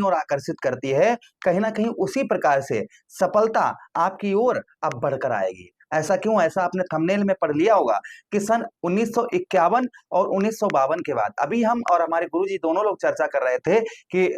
अपनी ओर आकर्षित करती है, कहीं ना कहीं उसी प्रकार से सफलता आपकी ओर अब बढ़कर आएगी। ऐसा क्यों? ऐसा आपने थंबनेल में पढ़ लिया होगा कि सन 1951 और 1952 के बाद, अभी हम और हमारे गुरुजी दोनों लोग चर्चा कर रहे थे कि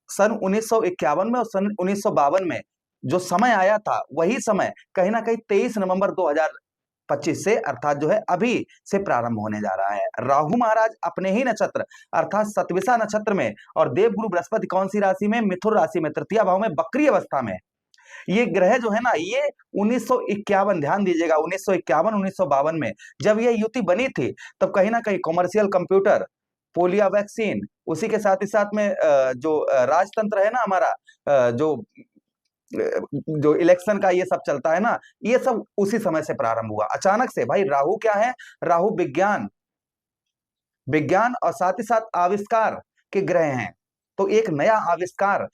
सन 1951 में और सन 1952 में जो समय आया था, वही समय कहीं ना कहीं 23 नवंबर 2025 से अर्थात जो है अभी से प्रारंभ होने जा रहा है। राहु महाराज अपने ही नक्षत्र अर्थात सतविसा नक्षत्र में, और देवगुरु बृहस्पति कौन सी राशि में? मिथुन राशि में, तृतीय भाव में, वक्री अवस्था में। ये ग्रह जो है ना, ये 1951, ध्यान दीजिएगा, 1951 1952 में जब ये युति बनी थी, तब कहीं ना कहीं कॉमर्शियल कंप्यूटर, पोलियो वैक्सीन, उसी के साथ ही साथ में जो राजतंत्र है ना हमारा, जो इलेक्शन का ये सब चलता है ना, ये सब उसी समय से प्रारंभ हुआ। अचानक से भाई, राहु क्या है? राहु विज्ञान, विज्ञान और साथ ही साथ आविष्कार के ग्रह हैं। तो एक नया आविष्कार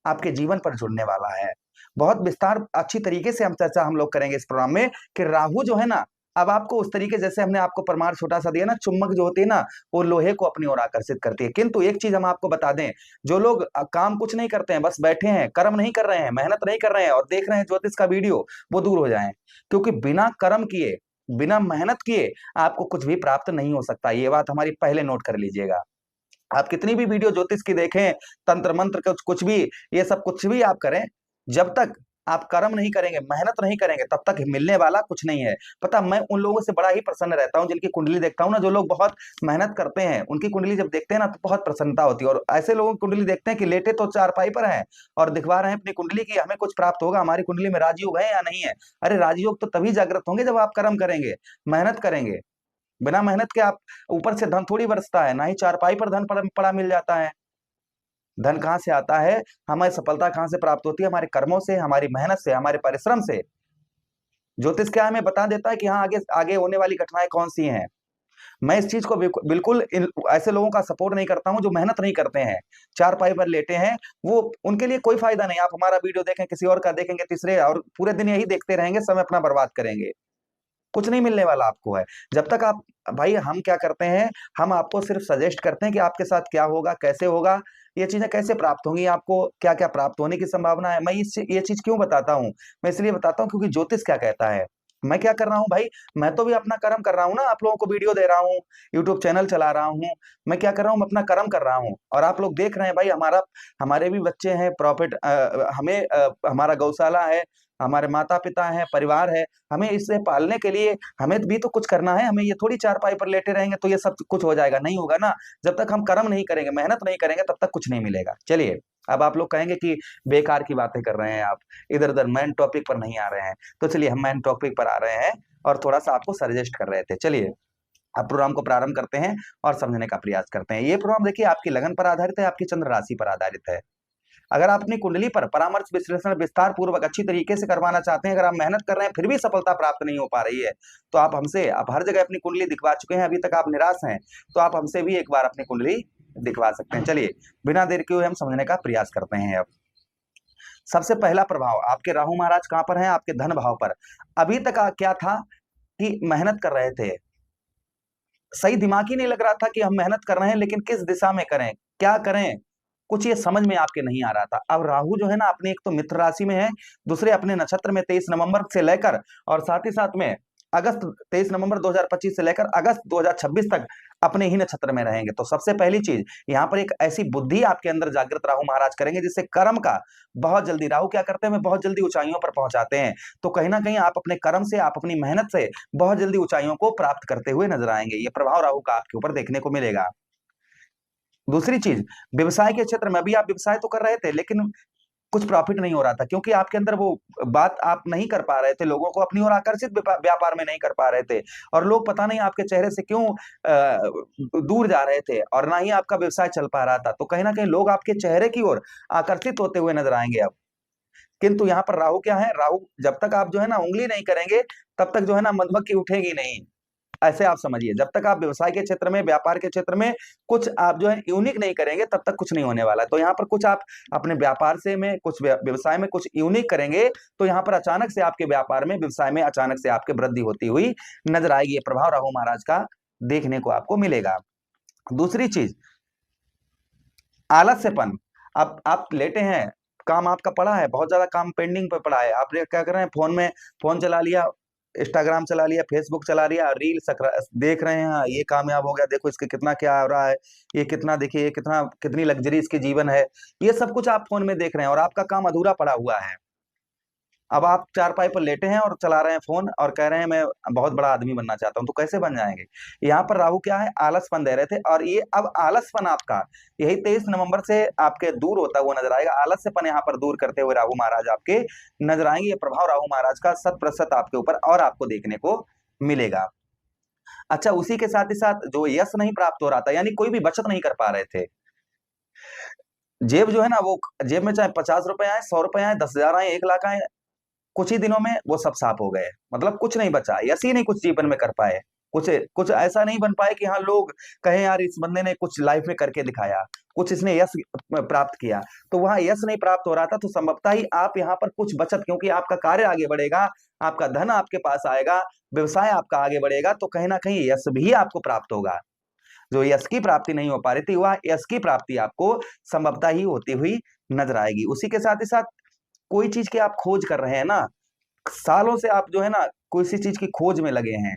आपके जीवन पर जुड़ने वाला है। बहुत विस्तार अच्छी तरीके से हम लोग करेंगे इस प्रोग्राम में कि राहु जो है ना, अब आपको उस तरीके, जैसे हमने आपको प्रमाण छोटा सा दिया ना, चुंबक जो होती है ना, वो लोहे को अपनी ओर आकर्षित करती है। किंतु एक चीज हम आपको बता दें, जो लोग काम कुछ नहीं करते हैं, बस बैठे हैं, कर्म नहीं कर रहे हैं, मेहनत नहीं कर रहे हैं और देख रहे हैं ज्योतिष का वीडियो, वो दूर हो जाएं। क्योंकि बिना कर्म किए, बिना मेहनत किए आपको कुछ भी प्राप्त नहीं हो सकता। ये बात हमारी पहले नोट कर लीजिएगा। आप कितनी भी वीडियो ज्योतिष की देखें, तंत्र मंत्र कुछ भी, ये सब कुछ भी आप करें, जब तक आप कर्म नहीं करेंगे, मेहनत नहीं करेंगे, तब तक मिलने वाला कुछ नहीं है। पता, मैं उन लोगों से बड़ा ही प्रसन्न रहता हूं जिनकी कुंडली देखता हूं ना, जो लोग बहुत मेहनत करते हैं, उनकी कुंडली जब देखते हैं ना, तो बहुत प्रसन्नता होती है। और ऐसे लोगों की कुंडली देखते हैं कि लेटे तो चारपाई पर हैं और दिखवा रहे हैं अपनी कुंडली की हमें कुछ प्राप्त होगा, हमारी कुंडली में राजयोग है या नहीं है। अरे राजयोग तो तभी जागृत होंगे जब आप कर्म करेंगे, मेहनत करेंगे। बिना मेहनत के आप ऊपर से धन थोड़ी बरसता है, ना ही चारपाई पर धन पड़ा मिल जाता है। धन कहाँ से आता है? हमें सफलता कहाँ से प्राप्त होती है? हमारे कर्मों से, हमारी मेहनत से, हमारे परिश्रम से। ज्योतिष क्या हमें बता देता है कि हाँ, आगे आगे होने वाली घटनाएं कौन सी हैं। मैं इस चीज को बिल्कुल ऐसे लोगों का सपोर्ट नहीं करता हूं जो मेहनत नहीं करते हैं, चार पाई पर लेटे हैं। वो उनके लिए कोई फायदा नहीं। आप हमारा वीडियो देखें, किसी और का देखेंगे, तीसरे, और पूरे दिन यही देखते रहेंगे, समय अपना बर्बाद करेंगे, कुछ नहीं मिलने वाला आपको है। जब तक आप, भाई हम क्या करते हैं, हम आपको सिर्फ सजेस्ट करते हैं कि आपके साथ क्या होगा, कैसे होगा, ये चीजें कैसे प्राप्त होंगी, आपको क्या क्या प्राप्त होने की संभावना है। मैं ये चीज क्यों बताता हूँ? मैं इसलिए बताता हूँ क्योंकि ज्योतिष क्या कहता है। मैं क्या कर रहा हूँ भाई, मैं तो भी अपना कर्म कर रहा हूँ ना, आप लोगों को वीडियो दे रहा हूँ, यूट्यूब चैनल चला रहा हूँ। मैं क्या कर रहा हूँ, मैं अपना कर्म कर रहा हूँ, और आप लोग देख रहे हैं भाई, हमारे भी बच्चे हैं, प्रॉफिट, हमें हमारा गौशाला है, हमारे माता पिता हैं, परिवार है, हमें इससे पालने के लिए हमें भी तो कुछ करना है। हमें ये थोड़ी चारपाई पर लेटे रहेंगे तो ये सब कुछ हो जाएगा, नहीं होगा ना। जब तक हम कर्म नहीं करेंगे, मेहनत नहीं करेंगे, तब तक कुछ नहीं मिलेगा। चलिए, अब आप लोग कहेंगे कि बेकार की बातें कर रहे हैं आप, इधर उधर मेन टॉपिक पर नहीं आ रहे हैं। तो चलिए, हम मेन टॉपिक पर आ रहे हैं और थोड़ा सा आपको सजेस्ट कर रहे थे। चलिए, अब प्रोग्राम को प्रारंभ करते हैं और समझने का प्रयास करते हैं। ये प्रोग्राम देखिए, आपकी लगन पर आधारित है, आपकी चंद्र राशि पर आधारित है। अगर आप अपनी कुंडली पर परामर्श विश्लेषण विस्तार पूर्वक अच्छी तरीके से करवाना चाहते हैं, अगर आप मेहनत कर रहे हैं फिर भी सफलता प्राप्त नहीं हो पा रही है, तो आप हर जगह अपनी कुंडली दिखवा चुके हैं, अभी तक आप निराश हैं, तो आप हमसे भी एक बार अपनी कुंडली दिखवा सकते हैं। चलिए, बिना देर के हुए हम समझने का प्रयास करते हैं। अब सबसे पहला प्रभाव, आपके राहु महाराज कहां पर हैं? आपके धन भाव पर। अभी तक क्या था कि मेहनत कर रहे थे, सही दिमाग ही नहीं लग रहा था कि हम मेहनत कर रहे हैं, लेकिन किस दिशा में करें, क्या करें, कुछ ये समझ में आपके नहीं आ रहा था। अब राहु जो है ना, अपनी एक तो मित्र राशि में है, दूसरे अपने नक्षत्र में 23 नवंबर से लेकर, और साथ ही साथ में अगस्त 23 नवंबर 2025 से लेकर अगस्त 2026 तक अपने ही नक्षत्र में रहेंगे। तो सबसे पहली चीज, यहाँ पर एक ऐसी बुद्धि आपके अंदर जागृत राहु महाराज करेंगे जिससे कर्म का बहुत जल्दी, राहु क्या करते हैं, बहुत जल्दी ऊंचाइयों पर पहुंचाते हैं। तो कहीं ना कहीं आप अपने कर्म से, आप अपनी मेहनत से बहुत जल्दी ऊंचाइयों को प्राप्त करते हुए नजर आएंगे। ये प्रभाव राहु का आपके ऊपर देखने को मिलेगा। दूसरी चीज, व्यवसाय के क्षेत्र में, अभी आप व्यवसाय तो कर रहे थे लेकिन कुछ प्रॉफिट नहीं हो रहा था, क्योंकि आपके अंदर वो बात आप नहीं कर पा रहे थे, लोगों को अपनी ओर आकर्षित व्यापार में नहीं कर पा रहे थे, और लोग पता नहीं आपके चेहरे से क्यों दूर जा रहे थे, और ना ही आपका व्यवसाय चल पा रहा था। तो कहीं ना कहीं लोग आपके चेहरे की ओर आकर्षित होते हुए नजर आएंगे अब। किंतु यहाँ पर राहु क्या है, राहु जब तक आप जो है ना उंगली नहीं करेंगे, तब तक जो है ना मधुमक्खी उठेगी नहीं। ऐसे आप समझिए, जब तक आप व्यवसाय के क्षेत्र में, व्यापार के क्षेत्र में कुछ आप जो है यूनिक नहीं करेंगे, तब तक कुछ नहीं होने वाला है। तो यहाँ पर कुछ आप अपने व्यापार से में, कुछ व्यवसाय में कुछ यूनिक करेंगे, तो यहाँ पर अचानक से आपके व्यापार में, व्यवसाय में अचानक से आपके वृद्धि होती हुई नजर आएगी। ये प्रभाव राहु महाराज का देखने को आपको मिलेगा। दूसरी चीज, आलस्यपन। आप लेटे हैं, काम आपका पड़ा है, बहुत ज्यादा काम पेंडिंग पे पड़ा है, आप क्या कर रहे हैं, फोन में फोन चला लिया, इंस्टाग्राम चला लिया, फेसबुक चला लिया, रील देख रहे हैं, हाँ, ये कामयाब हो गया, देखो इसके कितना क्या हो रहा है, ये कितना, देखिए ये कितना, कितनी लग्जरी इसकी जीवन है, ये सब कुछ आप फोन में देख रहे हैं और आपका काम अधूरा पड़ा हुआ है। अब आप चारपाई पर लेटे हैं और चला रहे हैं फोन और कह रहे हैं मैं बहुत बड़ा आदमी बनना चाहता हूं, तो कैसे बन जाएंगे? यहाँ पर राहु क्या है, आलसपन दे रहे थे, और ये अब आलसपन आपका यही 23 नवंबर से आपके दूर होता हुआ नजर आएगा। आलस्यपन यहाँ पर दूर करते हुए राहु महाराज आपके नजर आएंगे। ये प्रभाव राहु महाराज का 100% आपके ऊपर और आपको देखने को मिलेगा। अच्छा, उसी के साथ ही साथ जो यश नहीं प्राप्त हो रहा था, यानी कोई भी बचत नहीं कर पा रहे थे, जेब जो है ना, वो जेब में चाहे 50 रुपए आए, 100 रुपए आए, 10,000 आए, 1 लाख आए, कुछ ही दिनों में वो सब साफ हो गए, मतलब कुछ नहीं बचा, ऐसे ही नहीं कुछ जीवन में कर पाए, कुछ कुछ ऐसा नहीं बन पाए कि हाँ लोग कहें यार इस बंदे ने कुछ लाइफ में करके दिखाया, कुछ इसने यश प्राप्त किया। तो वहां यश नहीं प्राप्त हो रहा था, तो संभवतः ही आप यहाँ पर कुछ बचत, क्योंकि आपका कार्य आगे बढ़ेगा, आपका धन आपके पास आएगा, व्यवसाय आपका आगे बढ़ेगा, तो कहीं ना कहीं यश भी आपको प्राप्त होगा। जो यश की प्राप्ति नहीं हो पा रही थी, वह यश की प्राप्ति आपको संभवतः ही होती हुई नजर आएगी। उसी के साथ ही साथ कोई चीज की आप खोज कर रहे हैं ना, सालों से आप जो है ना कोई सी चीज की खोज में लगे हैं,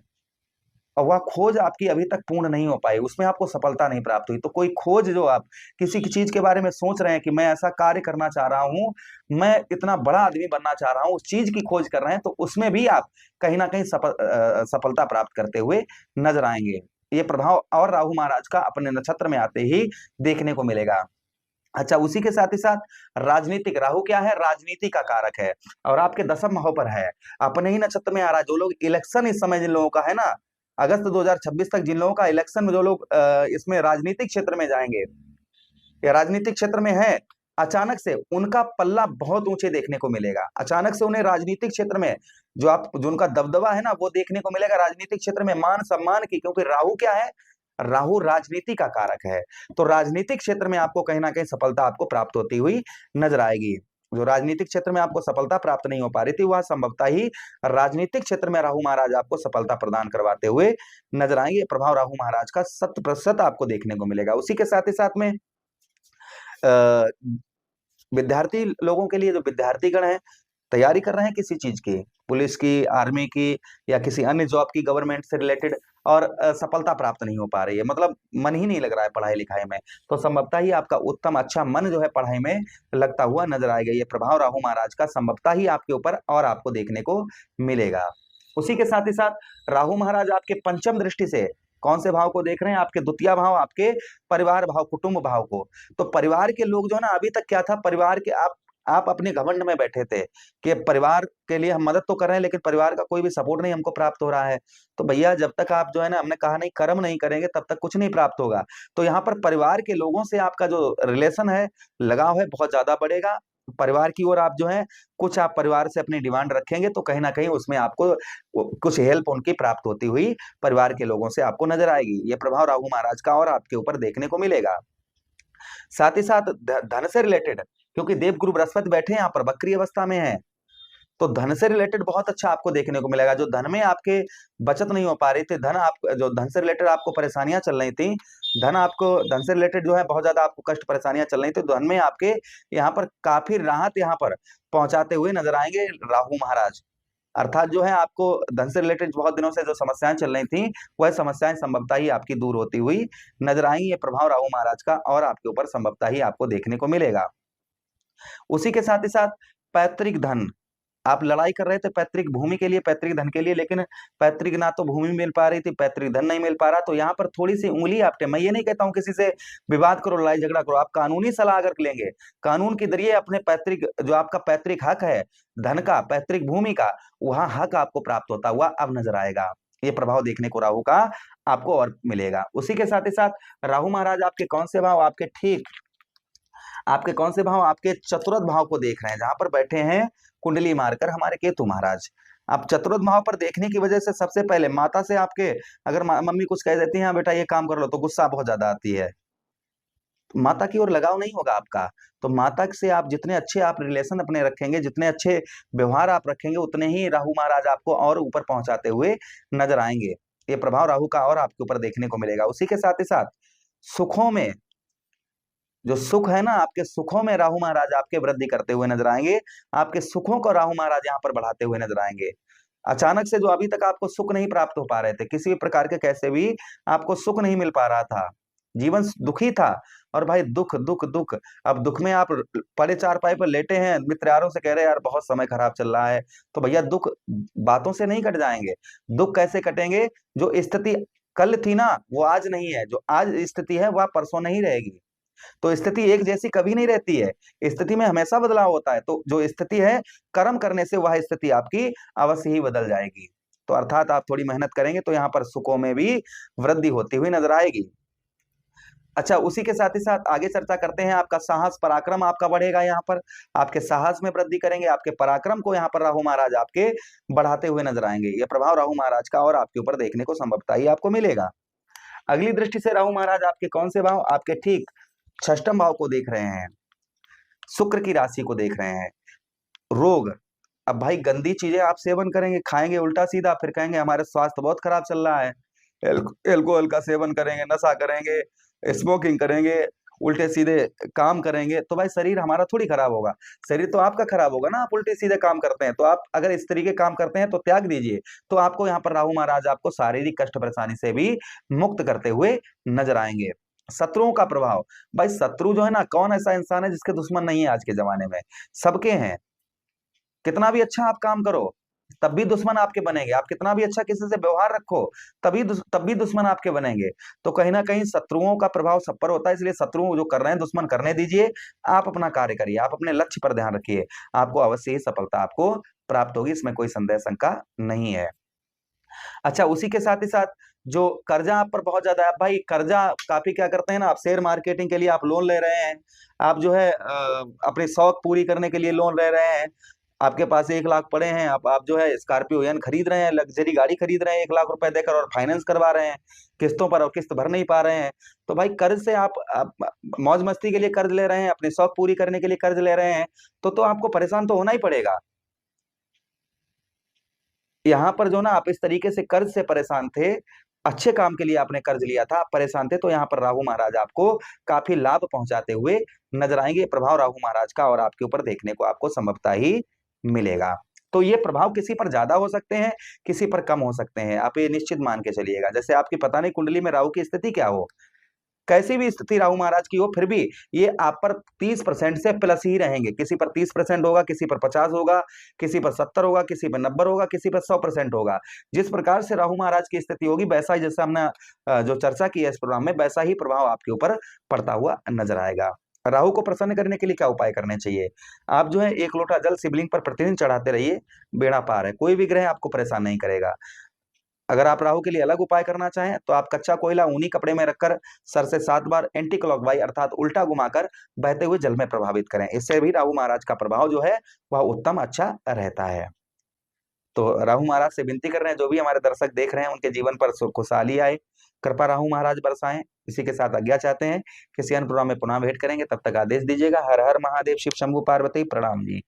और वह खोज आपकी अभी तक पूर्ण नहीं हो पाई, उसमें आपको सफलता नहीं प्राप्त हुई, तो कोई खोज जो आप किसी की चीज के बारे में सोच रहे हैं कि मैं ऐसा कार्य करना चाह रहा हूं, मैं इतना बड़ा आदमी बनना चाह रहा हूं, उस चीज की खोज कर रहे हैं, तो उसमें भी आप कहीं ना कहीं सफलता प्राप्त करते हुए नजर आएंगे। ये प्रभाव और राहु महाराज का अपने नक्षत्र में आते ही देखने को मिलेगा। अच्छा, उसी के साथ ही साथ राजनीतिक, राहु क्या है, राजनीति का कारक है, और आपके 10वें भाव पर है, अपने ही नक्षत्र में आ रहा है। जो लोग इलेक्शन इस समय जिन लोगों का है ना, अगस्त 2026 तक जिन लोगों का इलेक्शन में, जो लोग इसमें राजनीतिक क्षेत्र में जाएंगे या राजनीतिक क्षेत्र में है, अचानक से उनका पल्ला बहुत ऊंचे देखने को मिलेगा। अचानक से उन्हें राजनीतिक क्षेत्र में जो उनका दबदबा है ना, वो देखने को मिलेगा राजनीतिक क्षेत्र में, मान सम्मान की, क्योंकि राहु क्या है, राहु राजनीति का कारक है। तो राजनीतिक क्षेत्र में आपको कहीं ना कहीं सफलता आपको प्राप्त होती हुई नजर आएगी। जो राजनीतिक क्षेत्र में आपको सफलता प्राप्त नहीं हो पा रही थी, वह संभवतः ही राजनीतिक क्षेत्र में राहु महाराज आपको सफलता प्रदान करवाते हुए नजर आएंगे। प्रभाव राहु महाराज का 100% आपको देखने को मिलेगा। उसी के साथ ही साथ में विद्यार्थी लोगों के लिए, जो विद्यार्थीगण है, तैयारी कर रहे हैं किसी चीज की, पुलिस की, आर्मी की, या किसी अन्य जॉब की, गवर्नमेंट से रिलेटेड, और सफलता प्राप्त नहीं हो पा रही है, मतलब मन ही नहीं लग रहा है पढ़ाई लिखाई में, तो संभवतः ही आपका उत्तम अच्छा मन जो है पढ़ाई में लगता हुआ नजर आएगा। ये प्रभाव राहु महाराज का संभवतः ही आपके ऊपर और आपको देखने को मिलेगा। उसी के साथ ही साथ राहु महाराज आपके पंचम दृष्टि से कौन से भाव को देख रहे हैं, आपके द्वितीय भाव, आपके परिवार भाव, कुटुंब भाव को। तो परिवार के लोग जो है ना, अभी तक क्या था, परिवार के आप अपने घमंड में बैठे थे कि परिवार के लिए हम मदद तो कर रहे हैं, लेकिन परिवार का कोई भी सपोर्ट नहीं हमको प्राप्त हो रहा है। तो भैया, जब तक आप जो है ना, हमने कहा नहीं, कर्म नहीं करेंगे, तब तक कुछ नहीं प्राप्त होगा। तो यहाँ पर परिवार के लोगों से आपका जो रिलेशन है, लगाव है, बहुत ज्यादा बढ़ेगा। परिवार की ओर आप जो है, कुछ आप परिवार से अपनी डिमांड रखेंगे, तो कहीं ना कहीं उसमें आपको कुछ हेल्प उनकी प्राप्त होती हुई परिवार के लोगों से आपको नजर आएगी। ये प्रभाव राहु महाराज का और आपके ऊपर देखने को मिलेगा। साथ ही साथ धन से रिलेटेड, क्योंकि देवगुरु बृहस्पति बैठे हैं यहाँ पर, वक्री अवस्था में है, तो धन से रिलेटेड बहुत अच्छा आपको देखने को मिलेगा। जो धन में आपके बचत नहीं हो पा रही थी, जो धन से रिलेटेड आपको परेशानियां चल रही थी, धन से रिलेटेड जो है बहुत ज्यादा आपको कष्ट परेशानियां चल रही थी, धन में आपके यहाँ पर काफी राहत यहाँ पर पहुंचाते हुए नजर आएंगे राहु महाराज। अर्थात जो है, आपको धन से रिलेटेड बहुत दिनों से जो समस्याएं चल रही थी, वह समस्याएं संभवतः ही आपकी दूर होती हुई नजर आएंगी। ये प्रभाव राहु महाराज का और आपके ऊपर संभवतः ही आपको देखने को मिलेगा। उसी के साथ ही साथ पैतृक धन, आप लड़ाई कर रहे थे पैतृक भूमि के लिए, पैतृक धन के लिए, लेकिन पैतृक ना तो भूमि मिल पा रही थी, पैतृक धन नहीं मिल पा रहा, तो यहाँ पर थोड़ी सी उंगली आपके, मैं ये नहीं कहता हूँ किसी से विवाद करो, लड़ाई झगड़ा करो, आप कानूनी सलाह अगर लेंगे, कानून के जरिए अपने पैतृक, जो आपका पैतृक हक है धन का, पैतृक भूमि का, वहां हक आपको प्राप्त होता हुआ अब नजर आएगा। ये प्रभाव देखने को राहु का आपको और मिलेगा। उसी के साथ ही साथ राहु महाराज आपके कौन से भाव, आपके ठीक आपके कौन से भाव, आपके चतुर्थ भाव को देख रहे हैं, जहां पर बैठे हैं कुंडली मारकर हमारे केतु महाराज। आप चतुर्थ भाव पर देखने की वजह से सबसे पहले माता से आपके, अगर मम्मी कुछ कह देती है, हाँ बेटा ये काम कर लो, तो गुस्सा बहुत ज्यादा आती है, माता की ओर लगाव नहीं होगा आपका। तो माता से आप जितने अच्छे आप रिलेशन अपने रखेंगे, जितने अच्छे व्यवहार आप रखेंगे, उतने ही राहु महाराज आपको और ऊपर पहुंचाते हुए नजर आएंगे। ये प्रभाव राहु का और आपके ऊपर देखने को मिलेगा। उसी के साथ ही साथ सुखों में जो सुख है ना, आपके सुखों में राहु महाराज आपके वृद्धि करते हुए नजर आएंगे। आपके सुखों को राहु महाराज यहाँ पर बढ़ाते हुए नजर आएंगे। अचानक से जो अभी तक आपको सुख नहीं प्राप्त हो पा रहे थे, किसी भी प्रकार के कैसे भी आपको सुख नहीं मिल पा रहा था, जीवन दुखी था, और भाई दुख दुख दुख, अब दुख में आप पड़े चारपाई पर लेटे हैं, मित्र यारों से कह रहे हैं यार बहुत समय खराब चल रहा है, तो भैया दुख बातों से नहीं कट जाएंगे। दुख कैसे कटेंगे? जो स्थिति कल थी ना वो आज नहीं है, जो आज स्थिति है वह परसों नहीं रहेगी। तो स्थिति एक जैसी कभी नहीं रहती है, स्थिति में हमेशा बदलाव होता है। तो जो स्थिति है, कर्म करने से वह स्थिति आपकी अवश्य ही बदल जाएगी। तो अर्थात आप थोड़ी मेहनत करेंगे तो यहाँ पर सुखों में भी वृद्धि होती हुई नजर आएगी। अच्छा, उसी के साथ ही साथ आगे चर्चा करते हैं, आपका साहस पराक्रम आपका बढ़ेगा। यहाँ पर आपके साहस में वृद्धि करेंगे, आपके पराक्रम को यहाँ पर राहु महाराज आपके बढ़ाते हुए नजर आएंगे। यह प्रभाव राहु महाराज का और आपके ऊपर देखने को संभवतः ही आपको मिलेगा। अगली दृष्टि से राहु महाराज आपके कौन से भाव? आपके ठीक षष्ठम भाव को देख रहे हैं, शुक्र की राशि को देख रहे हैं। रोग, अब भाई गंदी चीजें आप सेवन करेंगे, खाएंगे उल्टा सीधा, फिर कहेंगे हमारे स्वास्थ्य बहुत खराब चल रहा है। एल्कोहल का सेवन करेंगे, नशा करेंगे, स्मोकिंग करेंगे, उल्टे सीधे काम करेंगे, तो भाई शरीर हमारा थोड़ी खराब होगा। शरीर तो आपका खराब होगा ना, आप उल्टे सीधे काम करते हैं। तो आप अगर इस तरीके काम करते हैं तो त्याग दीजिए। तो आपको यहाँ पर राहु महाराज आपको शारीरिक कष्ट परेशानी से भी मुक्त करते हुए नजर आएंगे। शत्रुओं का प्रभाव, भाई शत्रु जो है ना, कौन ऐसा इंसान है जिसके दुश्मन नहीं है आज के जमाने में? सबके हैं। कितना भी अच्छा आप काम करो तब भी दुश्मन आपके बनेंगे, आप कितना भी अच्छा किसी से व्यवहार रखो तब भी दुश्मन आपके बनेंगे। तो कहीं ना कहीं शत्रुओं का प्रभाव सब पर होता है, इसलिए शत्रु जो कर रहे हैं दुश्मन करने दीजिए, आप अपना कार्य करिए, आप अपने लक्ष्य पर ध्यान रखिए, आपको अवश्य ही सफलता आपको प्राप्त होगी, इसमें कोई संदेह शंका नहीं है। अच्छा, उसी के साथ ही साथ जो कर्जा आप पर बहुत ज्यादा है, भाई कर्जा काफी क्या करते हैं ना, आप शेयर मार्केटिंग के लिए आप लोन ले रहे हैं, आप जो है अपने शौक पूरी करने के लिए लोन ले रहे हैं, आपके पास 1 लाख पड़े हैं, आप जो है स्कॉर्पियो यान खरीद रहे हैं, लग्जरी गाड़ी खरीद रहे हैं 1 लाख रुपए देकर, और फाइनेंस करवा रहे हैं किस्तों पर, और किस्त भर नहीं पा रहे हैं। तो भाई कर्ज से आप मौज मस्ती के लिए कर्ज ले रहे हैं, अपने शौक पूरी करने के लिए कर्ज ले रहे हैं, तो आपको परेशान तो होना ही पड़ेगा। यहाँ पर जो ना आप इस तरीके से कर्ज से परेशान थे, अच्छे काम के लिए आपने कर्ज लिया था, आप परेशान थे, तो यहाँ पर राहु महाराज आपको काफी लाभ पहुंचाते हुए नजर आएंगे। प्रभाव राहु महाराज का और आपके ऊपर देखने को आपको संभवतः ही मिलेगा। तो ये प्रभाव किसी पर ज्यादा हो सकते हैं, किसी पर कम हो सकते हैं, आप ये निश्चित मान के चलिएगा। जैसे आपकी पता नहीं कुंडली में राहु की स्थिति क्या हो, कैसी भी स्थिति राहु महाराज की हो, फिर भी ये आप पर 30% से प्लस ही रहेंगे। किसी पर 30% होगा, किसी पर 50 होगा, किसी पर 70 होगा, किसी पर 90 होगा, किसी पर 100% होगा। जिस प्रकार से राहु महाराज की स्थिति होगी, वैसा ही जैसे हमने जो चर्चा की है इस प्रोग्राम में, वैसा ही प्रभाव आपके ऊपर पड़ता हुआ नजर आएगा। राहु को प्रसन्न करने के लिए क्या उपाय करने चाहिए? आप जो है 1 लोटा जल शिवलिंग पर प्रतिदिन चढ़ाते रहिए, बेड़ा पार है, कोई भी ग्रह आपको परेशान नहीं करेगा। अगर आप राहु के लिए अलग उपाय करना चाहें तो आप कच्चा कोयला ऊनी कपड़े में रखकर सर से 7 बार एंटी क्लॉकवाइज अर्थात उल्टा घुमाकर बहते हुए जल में प्रभावित करें, इससे भी राहु महाराज का प्रभाव जो है वह उत्तम अच्छा रहता है। तो राहु महाराज से विनती कर रहे हैं, जो भी हमारे दर्शक देख रहे हैं उनके जीवन पर सुख खुशहाली आए, कृपा राहु महाराज बरसाएं। इसी के साथ आज्ञा चाहते हैं, किसी अन्य प्रोग्राम में पुनः भेंट करेंगे, तब तक आदेश दीजिएगा। हर हर महादेव, शिव शंभु पार्वती, प्रणाम जी।